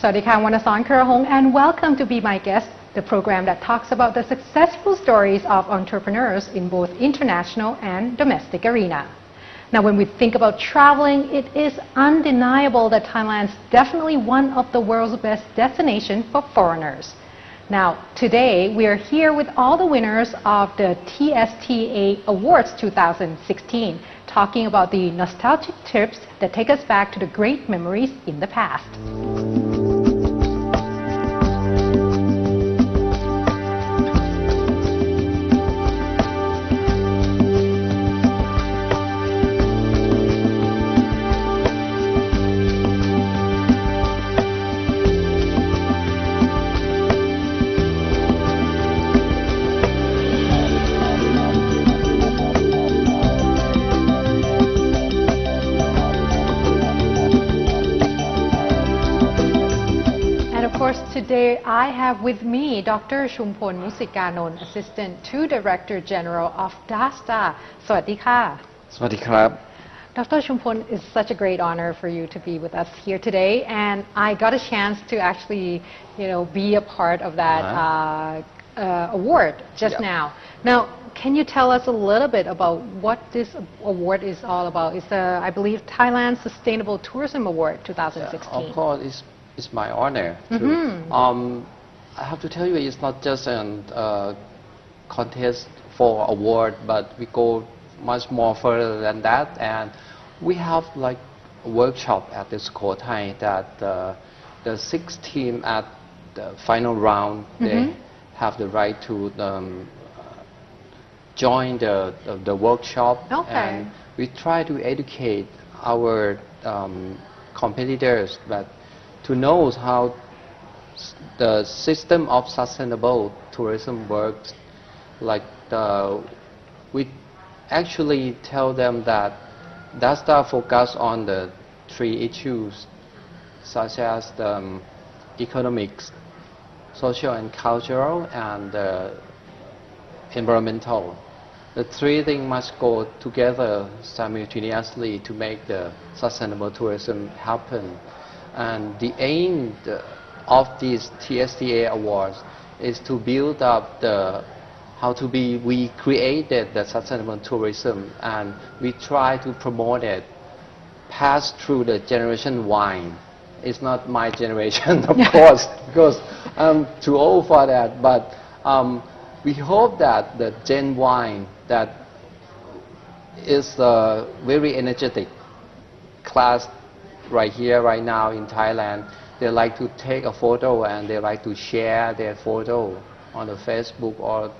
Sawadika, Wanasan Kurahong, and welcome to Be My Guest, the program that talks about the successful stories of entrepreneurs in both international and domestic arena. Now, when we think about traveling, it is undeniable that Thailand is definitely one of the world's best destinations for foreigners. Now, today we are here with all the winners of the TSTA Awards 2016, talking about the nostalgic trips that take us back to the great memories in the past. Today I have with me Dr. Chumpon Musikanon, Assistant to Director General of TSTA. Sawadika. Sawadika. Dr. Chumpon, it's such a great honor for you to be with us here today, and I got a chance to actually, be a part of that award just now. Now, can you tell us a little bit about what this award is all about? It's the, I believe, Thailand Sustainable Tourism Award 2016. Of course, it's my honor. I have to tell you, it's not just a contest for award, but we go much more further than that. And we have like a workshop at the Sukhothai that the 6 team at the final round, they have the right to join the workshop. Okay. And we try to educate our competitors that to know how the system of sustainable tourism works. Like we actually tell them that TSTA focus on the 3 issues such as the economics, social and cultural, and environmental. The 3 things must go together simultaneously to make the sustainable tourism happen. And the aim of these TSTA awards is to build up we created the sustainable tourism, and we try to promote it, pass through the generation Y. It's not my generation, of course, because I'm too old for that, but we hope that the Gen Y that is a very energetic class right here, right now in Thailand, they like to take a photo and they like to share their photo on the Facebook or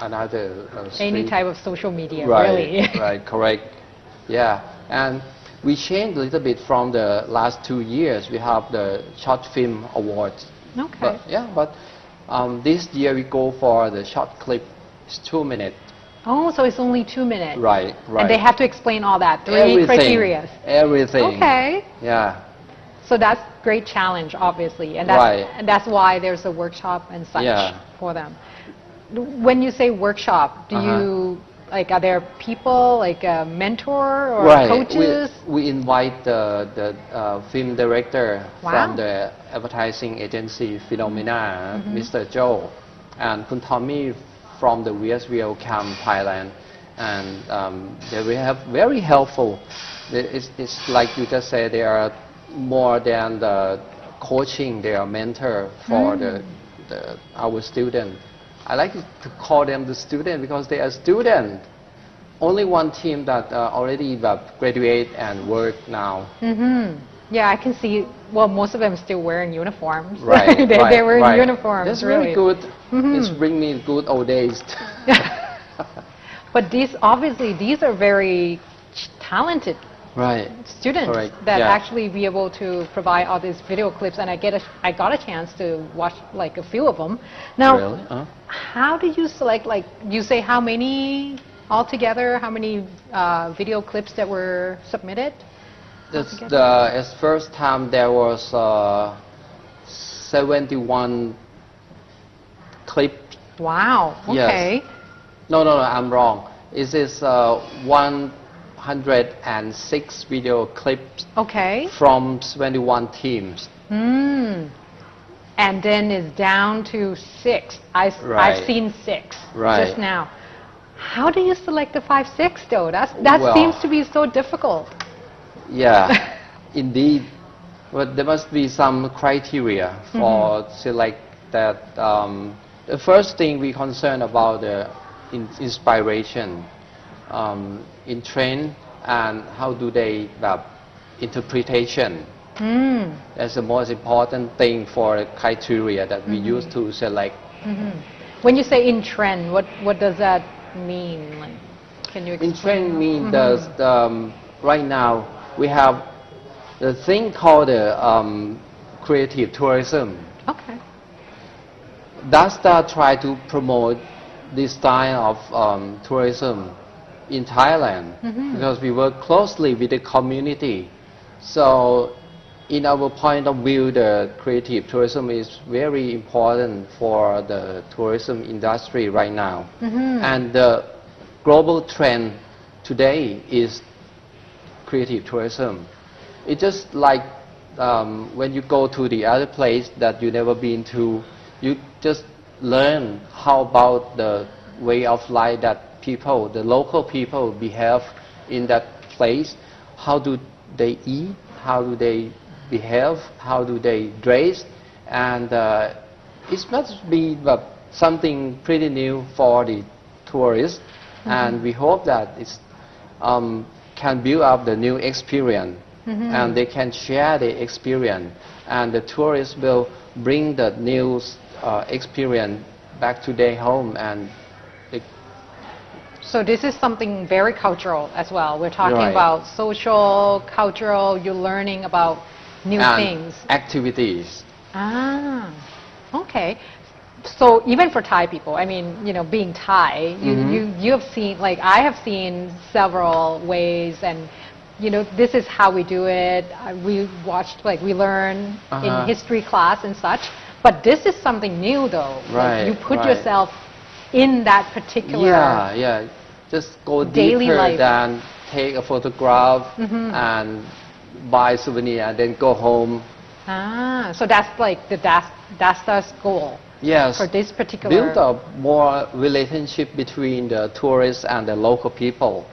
another any type of social media, right, really. Right, correct. Yeah, and we changed a little bit from the last 2 years. We have the short film awards. Okay. But this year we go for the short clip. It's 2 minutes. Oh, so it's only 2 minutes. Right. And they have to explain all that, 3 everything, criteria. Everything. Okay. Yeah. So that's great challenge, obviously, and that's why there's a workshop and such for them. When you say workshop, do you are there people like a mentor or coaches? We invite the film director from the advertising agency Phenomena, Mr. Joe, and Kun Tommy from the VSVL Camp Thailand, and they have very helpful. It's like you just said, they are more than the coaching, they are mentor for our student. I like to call them the student because they are student. Only one team that already graduate and work now. Yeah, I can see. Well, most of them still wearing uniforms. Right, they're wearing uniforms. That's really really good. It's bring me good old days. But these are very talented students that actually be able to provide all these video clips, and I got a chance to watch like a few of them. Now, really? How do you select? Like, you say how many altogether? How many video clips that were submitted? At first time there was 71 clips. Wow. Okay. Yes. No, I'm wrong. It is 106 video clips Okay. from 21 teams. And then it's down to 6. I've Right. seen 6 Right. just now. How do you select the 5, 6 though? That Well- seems to be so difficult. Yeah, indeed. But there must be some criteria for select that. The first thing we concern about the inspiration, in trend, and how do they interpretation. That's the most important thing for the criteria that we use to select. When you say in trend, what does that mean? Like, can you explain? In trend means right now we have the thing called the creative tourism. Okay. TSTA try to promote this style of tourism in Thailand because we work closely with the community. So in our point of view, the creative tourism is very important for the tourism industry right now. And the global trend today is creative tourism. It's just like when you go to the other place that you never been to, you just learn how about the way of life that people, the local people behave in that place. How do they eat? How do they behave? How do they dress? And it must be something pretty new for the tourists. And we hope that it can build up the new experience. And they can share the experience. And the tourists will bring the new experience back to their home. And So this is something very cultural as well. We're talking Right. about social, cultural, you're learning about new and things. activities. Okay. So even for Thai people, I mean, being Thai, you have seen, like I have seen several ways, and this is how we do it. We watched, like we learn in history class and such. But this is something new, though. Right, Like you put right. yourself in that particular. Yeah. Just go Daily deeper life. than take a photograph and buy souvenir and then go home. So that's like that's the goal Yes. for this particular. Build up more relationship between the tourists and the local people.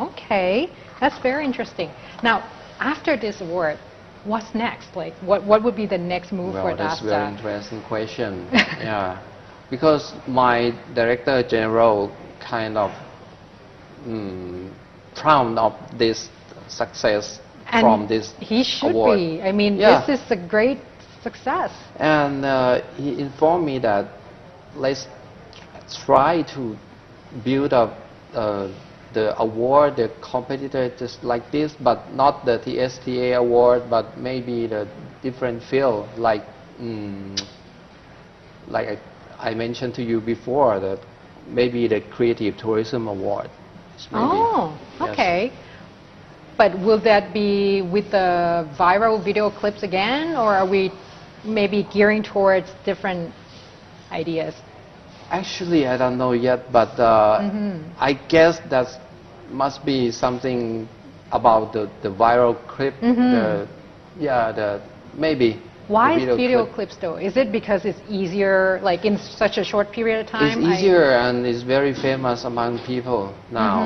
Okay. That's very interesting. Now, after this award, what's next? Like, what would be the next move for Well, that's a very TSTA? interesting question. Yeah, because my director general kind of proud of this success And from this he should award. be. I mean, Yeah. this is a great success. And he informed me that let's try to build up the award, the competitor just like this, but not the TSTA Award, but maybe the different field, like I mentioned to you before, that maybe the Creative Tourism Award. Maybe. Yes. Okay. But will that be with the viral video clips again, or are we maybe gearing towards different ideas? Actually, I don't know yet, but I guess that must be something about the viral clip. Maybe. Why the video clip. clips though? Is it because it's easier, like in such a short period of time? It's easier and it's very famous among people now.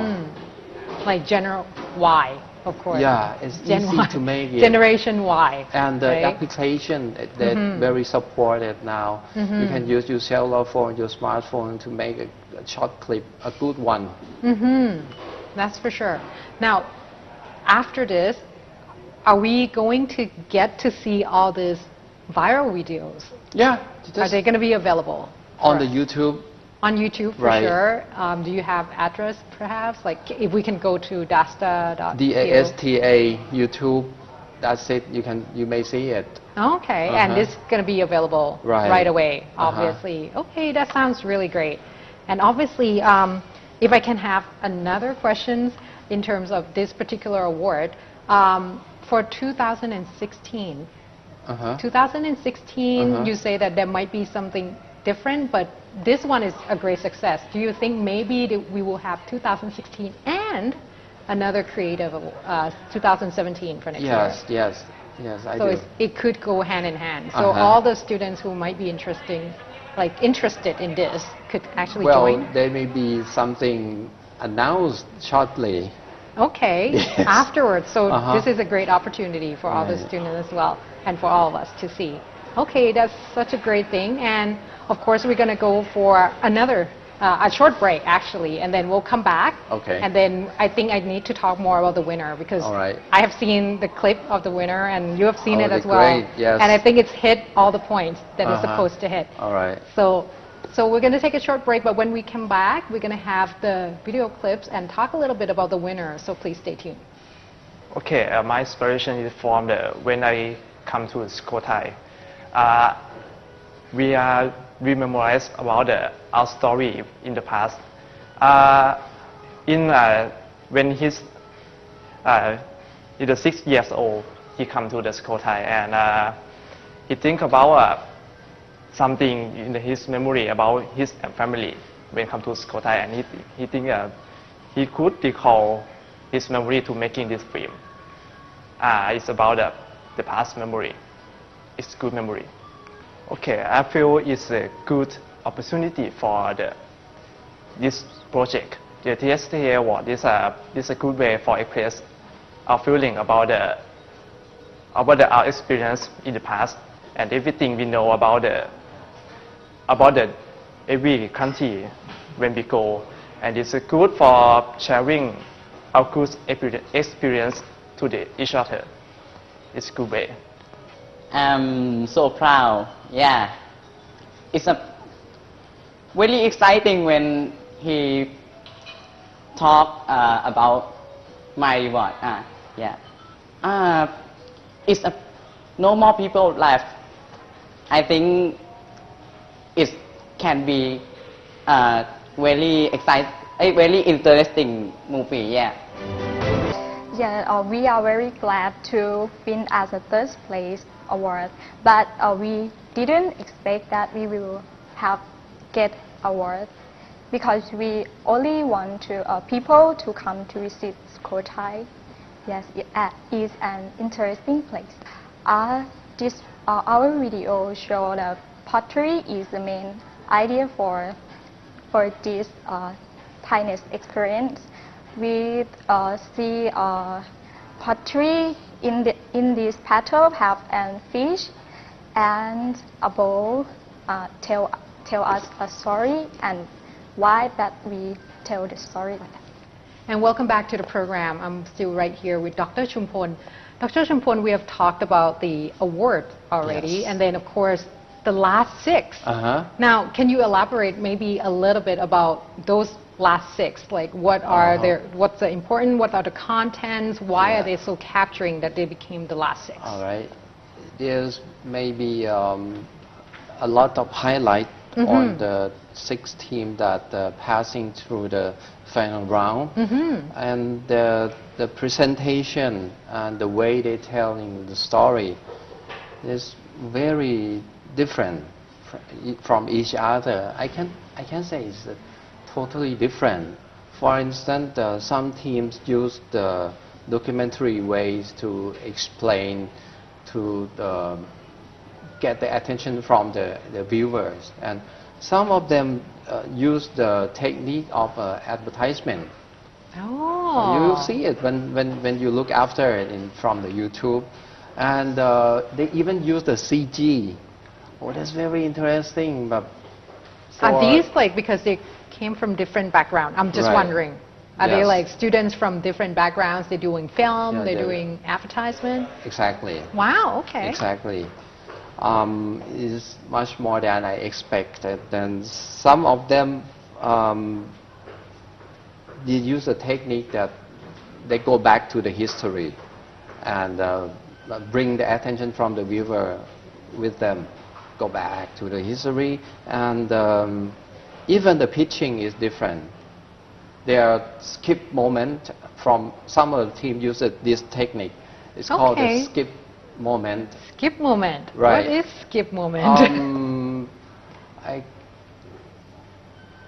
Like general Y, of course. Yeah, it's Gen easy Y. to make it. Generation Y. And the right? application, they're very supported now. You can use your cellular phone, your smartphone to make a short clip, a good one. That's for sure. Now, after this, are we going to get to see all these viral videos? Yeah, Are just they going to be available? on for the us? YouTube. On YouTube, for Right. sure. Do you have address, perhaps? Like, if we can go to dasta.co. TSTA YouTube. That's it. You may see it. Okay, and it's going to be available Right. away, obviously. Okay, that sounds really great. And obviously, if I can have another question in terms of this particular award, for 2016, 2016, you say that there might be something different, but this one is a great success. Do you think maybe that we will have 2016 and and another creative 2017 for next year. Yes, I So do. it could go hand in hand. So all the students who might be interested in this could actually join. Well, there may be something announced shortly. Okay, Yes. afterwards. So this is a great opportunity for all the Right. students as well, and for all of us to see. Okay, that's such a great thing. And of course, we're going to go for a short break actually, and then we'll come back. Okay. And then I think I need to talk more about the winner because All right. I have seen the clip of the winner, and you have seen Oh, it as they're well. great, yes. And I think it's hit all the points that it's supposed to hit. All right. So we're going to take a short break, but when we come back, we're going to have the video clips and talk a little bit about the winner. So please stay tuned. Okay, my inspiration is from when I come to school Thai. We memorize about our story in the past. When he's the 6 years old, he come to the school Thai and he think about something in his memory about his family when come to school Thai, and he think he could recall his memory to making this film. It's about the past memory. It's good memory. Okay, I feel it's a good opportunity for this project. The TSTA Award is a good way for express our feeling about our experience in the past and everything we know about every country when we go, and it's good for sharing our good experience to each other. It's a good way. I'm so proud. Yeah, it's a very exciting when he talk about my reward. It's no more people left. I think it can be very exciting, very interesting movie. Yeah. Yeah, we are very glad to win as a third place award, but we didn't expect that we will get award because we only want people to come to visit School Thai. Yes, it is an interesting place. Our video show the pottery is the main idea for this Thailand experience. We see pottery in this paddle have a fish and a bowl tell us a story and why that we tell the story like that. And welcome back to the program. I'm still right here with Dr. Chumpon. Dr. Chumpon, we have talked about the award already, Yes. and then of course the last 6. Now, can you elaborate maybe a little bit about those last 6? Like what are what's the important, what are the contents, why are they so capturing that they became the last 6? All right. There's maybe a lot of highlight on the 6 team that passing through the final round, and the presentation and the way they're telling the story is very different from each other. I can say it's totally different. For instance, some teams use the documentary ways to explain to get the attention from the viewers, and some of them use the technique of advertisement. Oh. You see it when you look after it from the YouTube, and they even use the CG. Oh, that's very interesting. But Are these because they came from different backgrounds? I'm just wondering. Are they Yes. students from different backgrounds? They're doing film, Yeah, they're doing advertisement? Exactly. Wow, okay. Exactly. It's much more than I expected. Then some of them they use a technique that they go back to the history and bring the attention from the viewer with them. Go back to the history, and even the pitching is different. There are skip moment from some of the team use this technique. It's called the skip moment. Skip moment. Right. What is skip moment?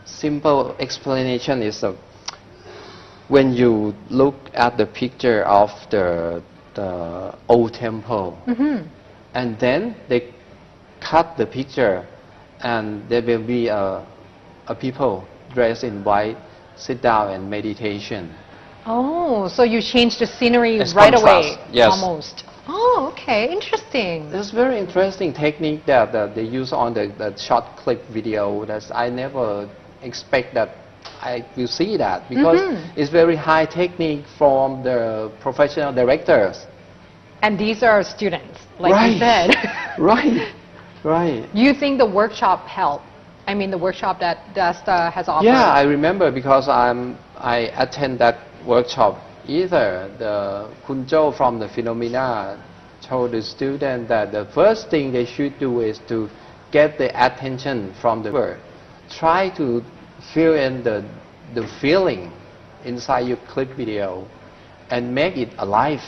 Simple explanation is when you look at the picture of the old temple, and then they cut the picture, and there will be a people dressed in white sit down and meditation. Oh, so you change the scenery It's right contrast, away, yes. almost. Oh, okay, interesting. It's very interesting technique that they use on the short clip video. That I never expect that I will see that, because it's very high technique from the professional directors. And these are students, like Right. you said. Right. You think the workshop helped? I mean, the workshop that TSTA has offered. Yeah, I remember because I attend that workshop. Either the Kun Zhou from the Phenomena told the student that the first thing they should do is to get the attention from the viewer. Try to feel in the feeling inside your clip video and make it alive.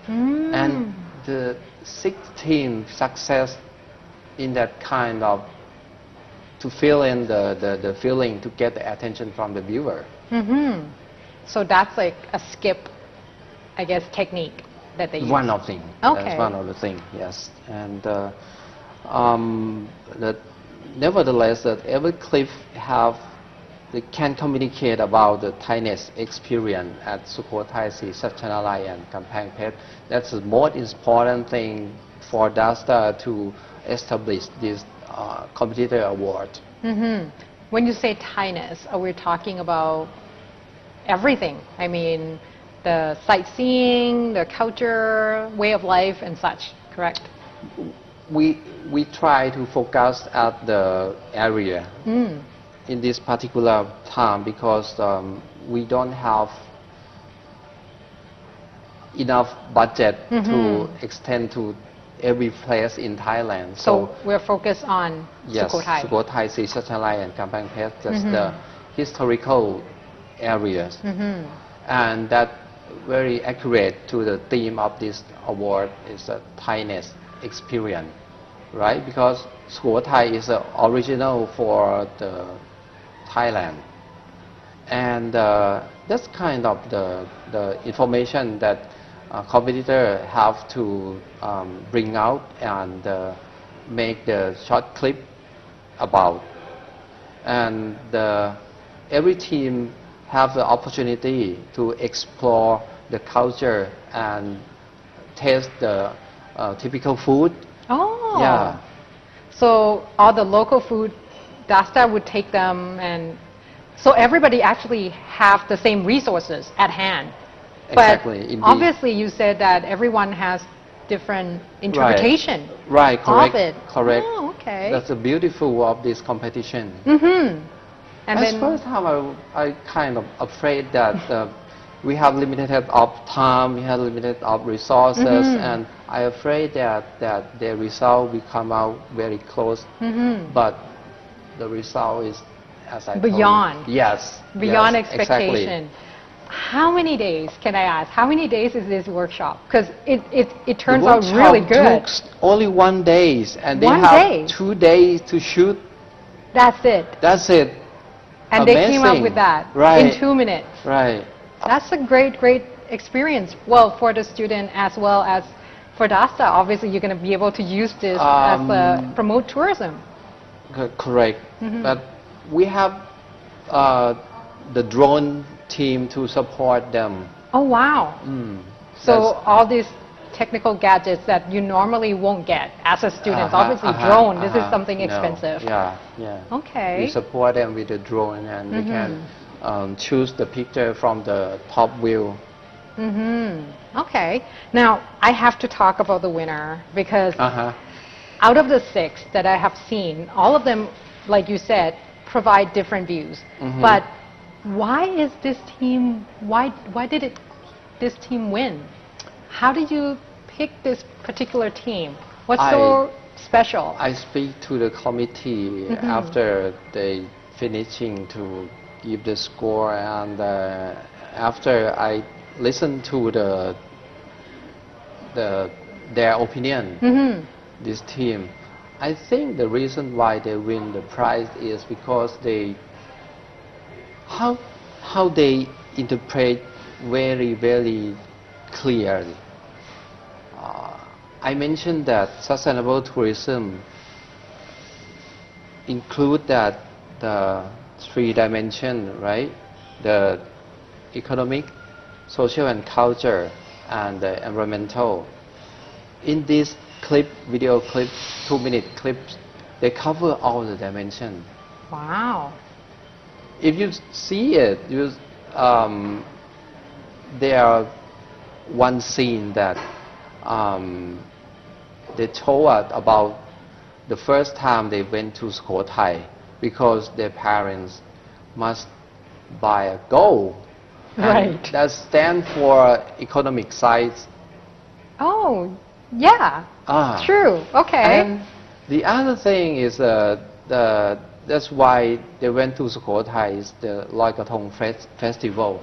And the 16 success in that kind of to feel in the feeling to get the attention from the viewer. So that's like a skip, I guess, technique that they use. One of thing. Okay. That's one of the thing. Yes. And nevertheless, that every clip they can communicate about the Thailand's experience at Sukhothai Sea, Sachanalai and Kamphaeng Phet. That's the most important thing for TSTA to establish this competitor award. When you say Thainess, are we talking about everything? I mean, the sightseeing, the culture, way of life, and such. Correct? We try to focus at the area in this particular time, because we don't have enough budget to extend to every place in Thailand. So we're focused on yes, Sukhothai. Sukhothai, Sea Sachanalai and Kamphaeng Phet, just the historical areas. And that very accurate to the theme of this award is the Thainess experience, right? Because Sukhothai is the original for the Thailand. And that's kind of the information that competitors have to bring out and make the short clip about. And every team have the opportunity to explore the culture and taste the typical food. Oh. Yeah. So all the local food, TSTA would take them, and so everybody actually have the same resources at hand. Exactly. But indeed. obviously you said that everyone has different interpretation Right, correct. of it. Correct. Oh, okay. That's the beautiful of this competition. And At then first time, I kind of afraid that we have limited of time, we have limited of resources, and I afraid that the result will come out very close. But the result is, as I Beyond. told you, yes, beyond yes, expectation. Exactly. How many days, can I ask, how many days is this workshop? Because it turns The out really good. workshop took only 1 day, and they One have day? 2 days to shoot. That's it. That's it. And they came up Amazing. with that Right. in 2 minutes. Right. That's a great experience. Well, for the student as well as for TSTA, obviously you're going to be able to use this as promote tourism. Correct. But we have the drone team to support them. Oh, wow. So That's- all these technical gadgets that you normally won't get as a student, obviously drone, this is something No. expensive. Yeah. Okay. We support them with the drone, and we can choose the picture from the top view. Okay. Now, I have to talk about the winner because out of the 6 that I have seen, all of them, like you said, provide different views. But why is this team, why did this team win? How did you pick this particular team? What's so special? I speak to the committee after they finishing to give the score, and after I listened to their opinion, this team, I think the reason why they win the prize is because how they interpret very clearly. I mentioned that sustainable tourism include that the 3 dimensions, right? The economic, social and culture, and the environmental. In this clip, video clip, 2-minute clips, they cover all the dimensions. Wow. If you see it, there are one scene that they told us about the first time they went to Sukhothai because their parents must buy a gold. Right. And that stands for economic size. Oh, yeah. True. Okay. And the other thing is that's why they went to Sukhothai is the Loi Krathong festival.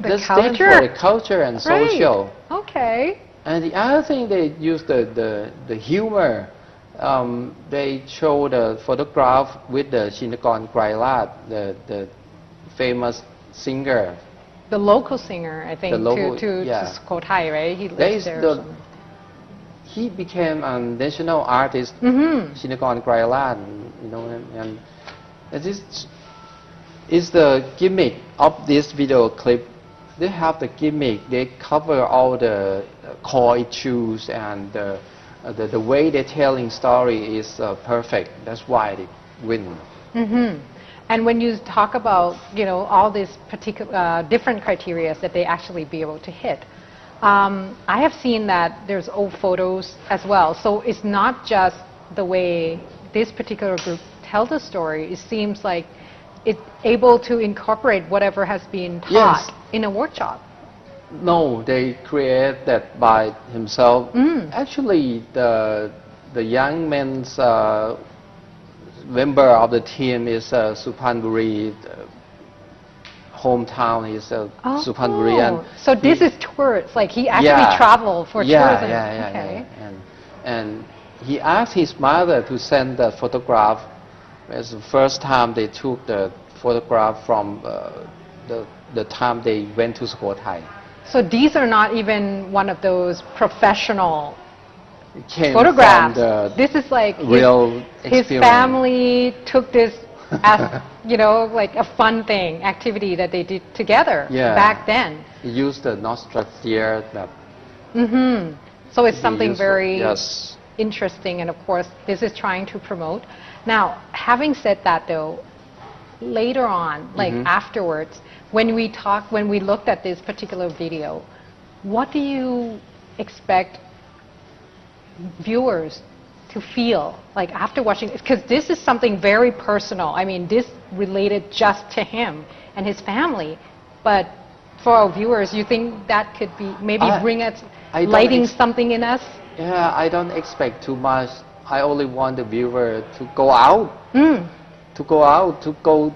The that stands for the culture and social. Right. Okay. And the other thing they use the humor. They show the photograph with the Shinakon Grailat, the famous singer. The local singer, I think, to Sukhothai, right? He lives there. He became a national artist, Shinakon Grailat, and this is the gimmick of this video clip. They have the gimmick. They cover all the core issues, and the way they're telling story is perfect. That's why they win. And when you talk about all these particular different criteria that they actually be able to hit, I have seen that there's old photos as well. So it's not just the way this particular group tell the story. It seems like it's able to incorporate whatever has been taught in a workshop. No, they create that by himself. Actually, the young man's member of the team is Suphanburi. Hometown is Suphanburi. And so this is tours. Like he actually traveled for tourism. Okay. And he asked his mother to send the photograph. It's the first time they took the photograph from the time they went to Sukhothai. So these are not even one of those professional photographs. This is like his family took this as, you know, like a fun thing, activity that they did together back then. He used the nostalgia. So it's something very interesting, and of course this is trying to promote. Now, having said that though, later on, like afterwards, when we looked at this particular video, what do you expect viewers to feel like after watching it? Because this is something very personal. I mean, this related just to him and his family. But for our viewers, you think that could be maybe bring us, lighting something in us? Yeah, I don't expect too much. I only want the viewer to go out, to go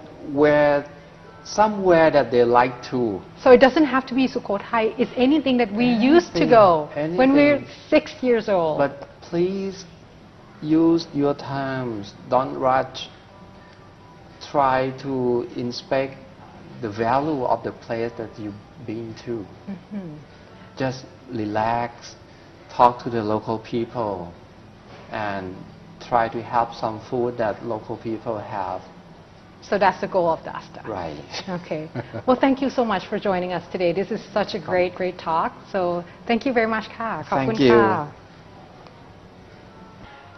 somewhere that they like to. So it doesn't have to be Sukhothai. It's anything that we used to go when we were 6 years old. But please use your times. Don't rush. Try to inspect the value of the place that you've been to. Just relax. Talk to the local people and try to have some food that local people have. So that's the goal of TSTA. Right. Okay. Well, thank you so much for joining us today. This is such a great talk. So thank you very much, Ka. Thank you.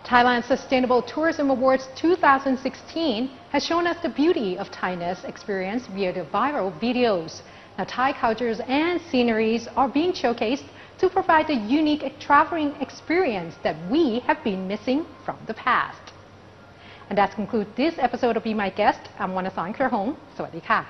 Thailand Sustainable Tourism Awards 2016 has shown us the beauty of Thainess experience via the viral videos. Now, Thai cultures and sceneries are being showcased to provide the unique traveling experience that we have been missing from the past. And that concludes this episode of Be My Guest. I'm Wanasan Kerhong. Sawadee ka.